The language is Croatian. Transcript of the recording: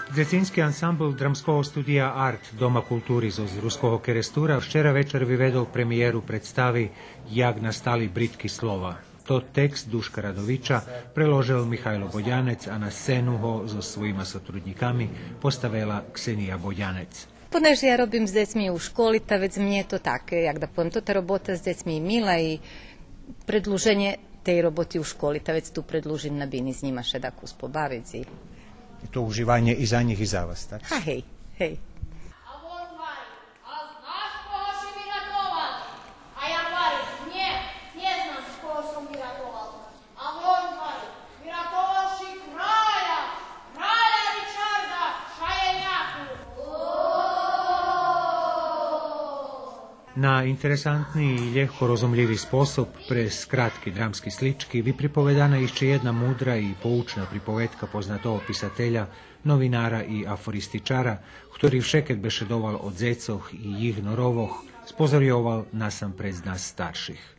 Дзецински ансамбл драмского студија Арт Дома култури з Руского Керестура вчера вечер ви ведол премиеру представи «Јак настали бритки слова». To tekst Duška Radovića preložil Mihajlo Bodjanec, a na scenu ho so svojima sotrudnikami postavila Ksenija Bodjanec. Понеже я робим з децьми у школі, та ведь мені то так, як да повім, то та робота з децьми мила і предложення tej роботи у школі, та ведь ту предложим на бini z njima še dak uspobaviti. I to uživanje i za njih i za vas, tak? Ha, hej, hej. Na interesantni i ljehko rozumljivi sposob, prez kratki dramski slički, vi pripovedana išče jedna mudra i poučna pripovedka poznatого pisatelja, novinara i aforističara, ktorý všeked bešedoval od zecoh i jih norovoh, spozorjoval nasam pred nas starših.